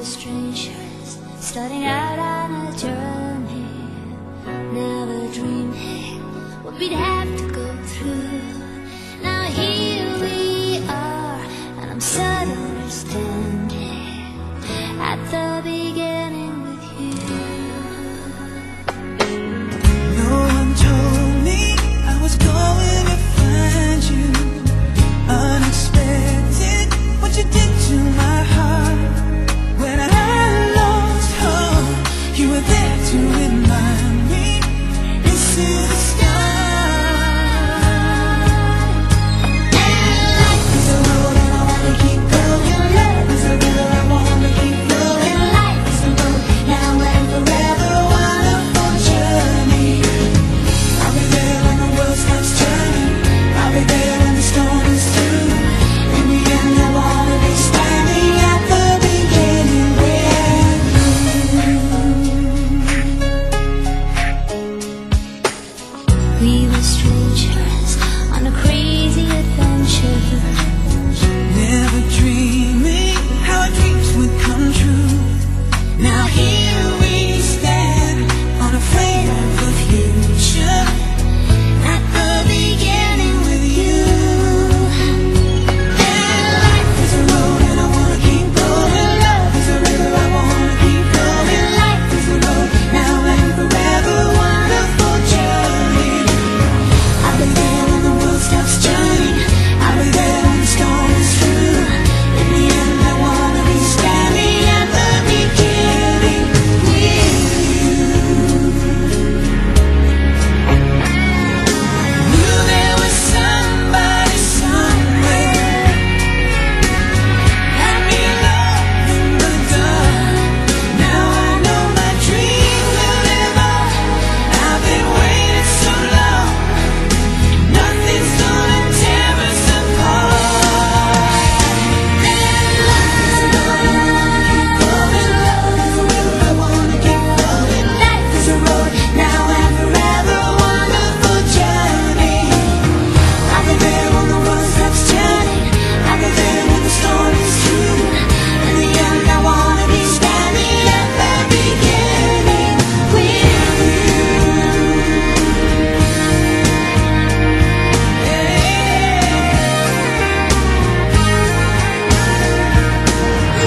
strangers starting out on a journey, never dreaming what we'd have to go through. Now here we are, and I'm suddenly standing at the beginning with you. No one told me I was going to find you. Unexpected, what you did to my heart. When I lost hope, you were there to remind me this is the start. Life is a road and I wanna keep going. Love is a river I wanna keep flowing. Life is a road now and forever, wonderful journey. I'll be there when the world stops turning. I'll be there when the storm is through. In the end I wanna be standing at the beginning with you. We were strangers on a crazy adventure, Never dreaming how our dreams would come true. Now here we stand, unafraid of the future, at the beginning with you. And life is a road and I wanna keep going. Love is a river I wanna keep flowing. Life is a road now and forever, wonderful journey. I'll be there when the world stops turning. I'll be there when the storm is through. In the end I wanna be standing at the beginning with you. Knew there was somebody somewhere. Had me love in the dark. Now I know my dream will live on. I've been waiting so long. Nothing's gonna tear us apart. And life is a road and I wanna keep going. Love is a river I wanna keep flowing. Life is a road now and forever, wonderful journey. I'll be there when the world stops turning. I'll be there when the storm is through. In the end I wanna be standing at the beginning with you.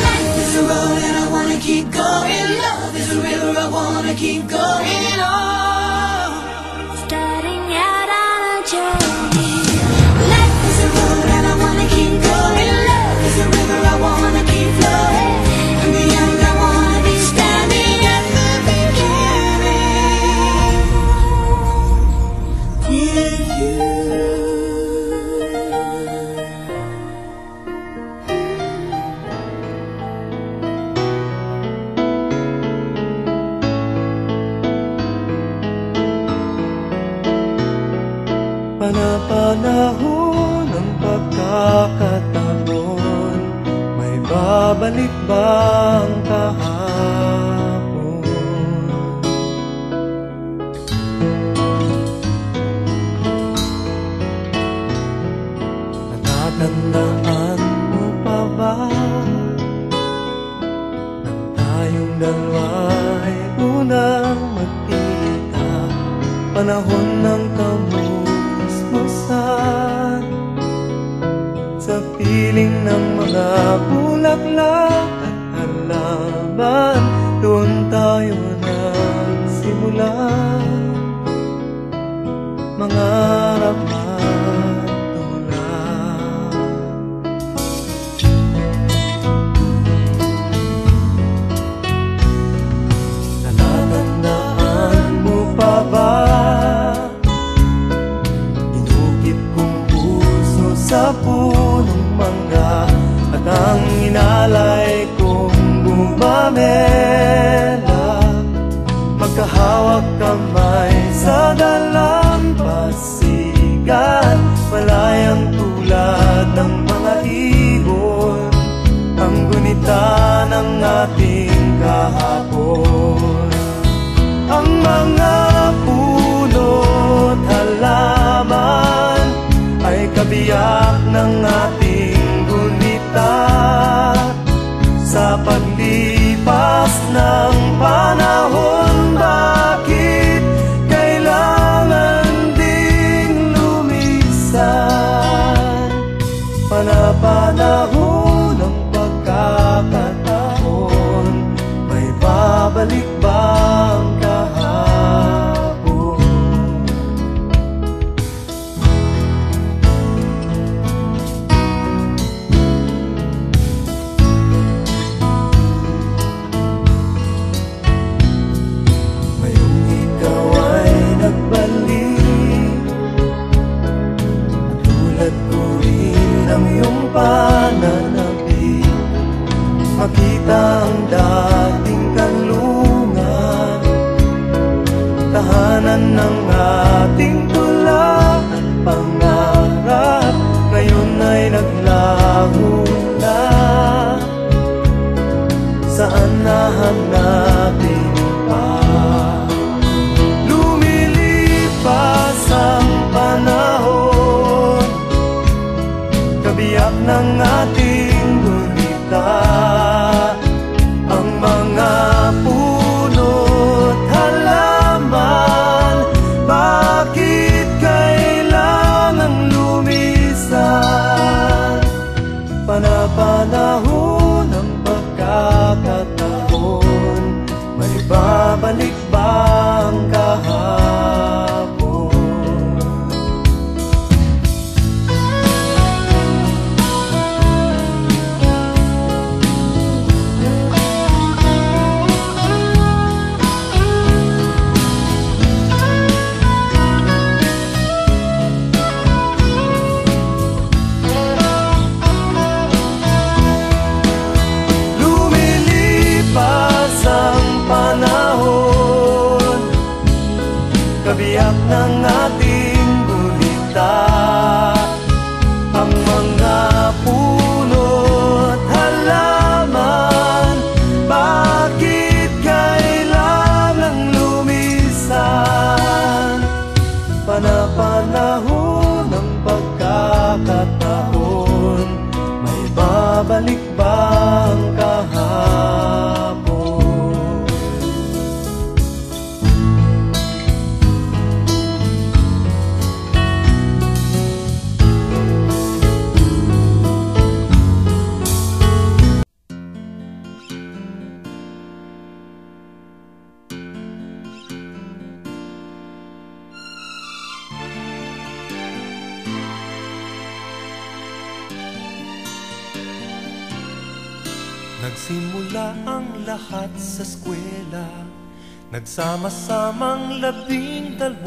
Life is a road and I wanna keep going. Love is a river I wanna keep going on. starting out on a journey. Life is a road and I wanna keep going. Love is a river I wanna keep flowing. In the end I wanna be standing at the beginning with you. Panapanahon ng pagkakataon, may babalik bang kahapon? Natatandaan mo pa ba nang tayong dalawa'y unang magkita? Panahon ng kamusmusan, sa piling ng mga bulaklak at halaman, doon tayo nagsimula mangarap at tulad. Natatandaan mo pa ba inukit kong puso sa punong mangga, at ang inalay kong bumamela, magkahawak kamay sa dalampasigan, malayang tulad ng mga ibon, ang gunita ng ating kahapon. Ang mga puno't halaman ay kabiyak ng ating gunita sa paglipat Tahanan ng ating tula at pangarap ngayon ay naglaho na. Saan nahanapin pa? Lumilipas ang panahon, kabiyak ng ating gunita. Ang mga puno't halaman, bakit kailangang lumisan? Panapanahon ng pagkakataon, may babalik ba ang kahapon? Kabiyak ng ating gulita. Ang mga puno't halaman, bakit kailangang lumisan? Panapanahon ng pagkakataon, may babalik ba ang kahapon? Nagsimula ang lahat sa eskwela, nagsama-samang 12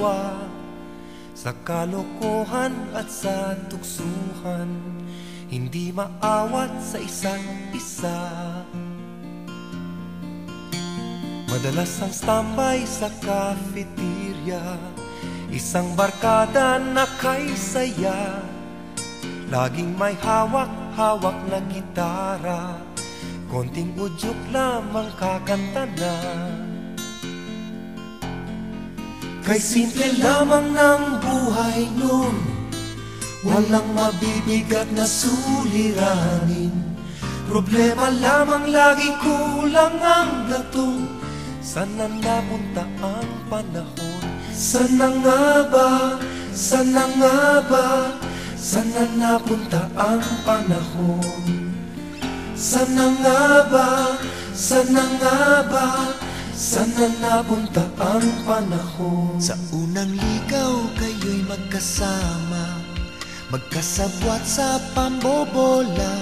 sa kalokohan at sa tuksuhan, hindi maawat sa isa't isa. Madalas ang standby sa cafeteria, isang barkada na kay saya, laging may hawak-hawak na gitara, konting udyok lamang kakanta na. Kay simple lamang ng buhay nun, walang mabibigat na suliranin. Problema lamang lagi, kulang ang gatong. Saan na napunta ang panahon? Saan na nga ba? Saan na nga ba? Saan na napunta ang panahon? Saan na nga ba? Saan na nga ba? Saan na napunta ang panahon? Sa unang ligaw kayo'y magkasama, magkasabwat sa pambobola.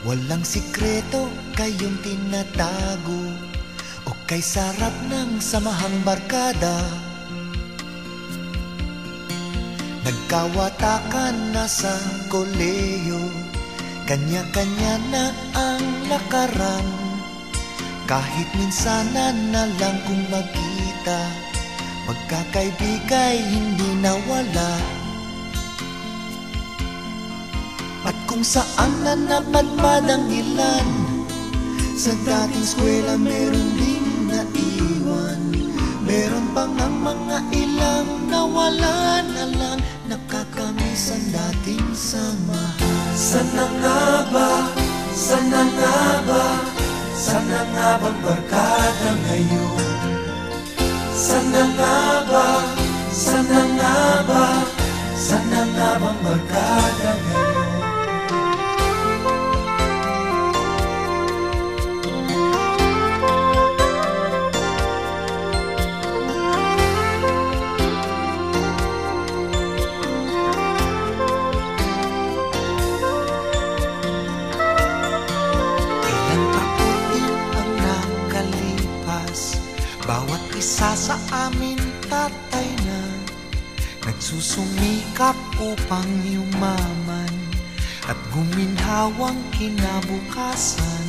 Walang sikreto kayong tinatago, o kay sarap ng samahang barkada. Nagkawatakan na sa kolehiyo, kanya-kanya na ang lakaran. Kahit minsanan na lang kung magkita, magkakaibigay hindi nawala. At kung saan na napadpad ang ilan, sa dating eskwela meron ding naiwan. Meron pang ang mga ilang nawala na lang, nakakamiss ang dating samahan. Saan na nga ba? Saan na nga ba? Saan na nga bang barkada ngayon? Saan na nga ba? Saan na nga ba? Saan na nga bang barkada ngayon? Bawat isa sa amin tatay na, nagsusumikap upang yumaman at guminhawang kinabukasan.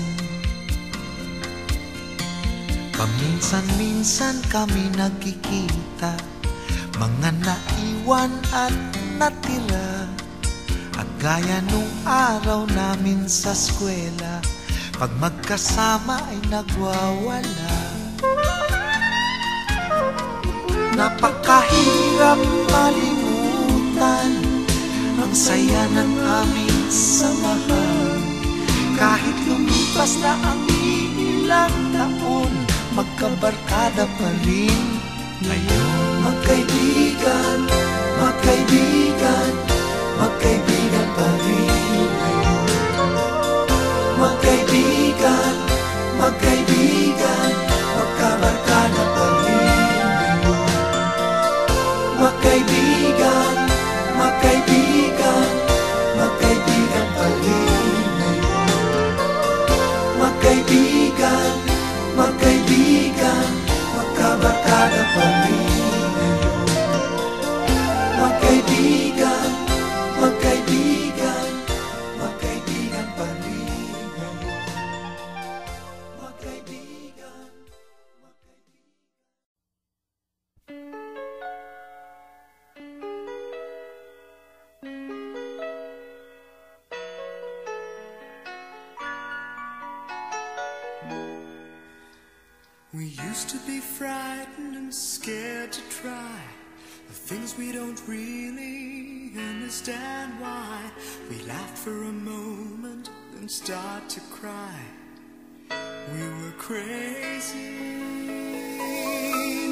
Paminsan-minsan kami nagkikita, mga naiwan at natira. At gaya nung araw namin sa eskwela, pag magkasama ay nagwawala. Napakahirap malimutan ang saya ng aming samahan. Kahit lumipas na ang ilang taon, magkabarkada pa rin ngayon. Magkaibigan, magkaibigan, magkaibigan pa rin ngayon. Magkaibigan, magkaibigan, magkabarkada pa rin ngayon. Magkaibigan, magkaibigan, magkaibigan pa rin ngayon. Magkaibigan, magkaibigan, magkabarkada pa rin ngayon. Magkaibigan, magkaibigan, magkaibigan pa rin ngayon. Magkaibigan, We used to be frightened and scared to try the things we don't really understand why. We laughed for a moment, then start to cry. We were crazy.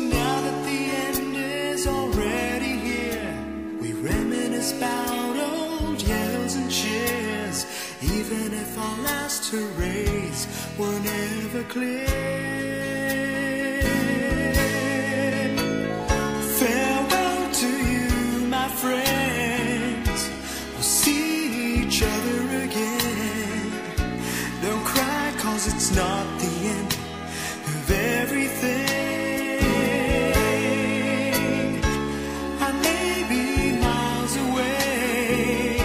Now that the end is already here, we reminisce about old yells and cheers, even if our last hurrays were never clear. Farewell to you, my friends. We'll see each other again. Don't cry, 'cause it's not the end of everything. I may be miles away,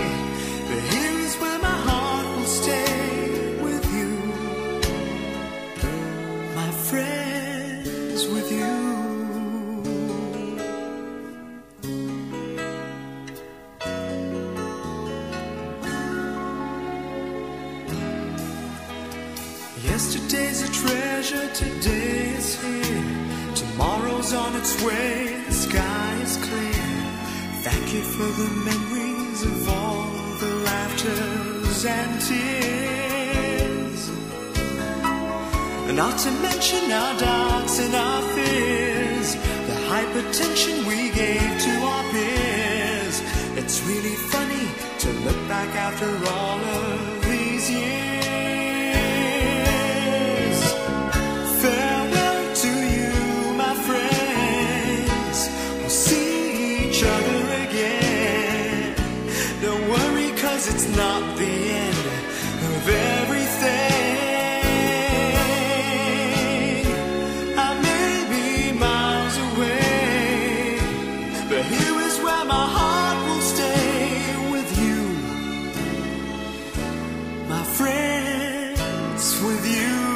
but here is where my heart will stay with you. My friends, with you. Yesterday's a treasure, today is here. Tomorrow's on its way, the sky is clear. Thank you for the memories of all the laughters and tears. Not to mention our doubts and our fears, the hypertension we gave to our peers. It's really funny to look back after all of these years. Farewell to you, my friends. We'll see each other again. Don't worry, 'cause it's not the end of everything. I may be miles away, but here is where my heart will stay with you. My friends, with you.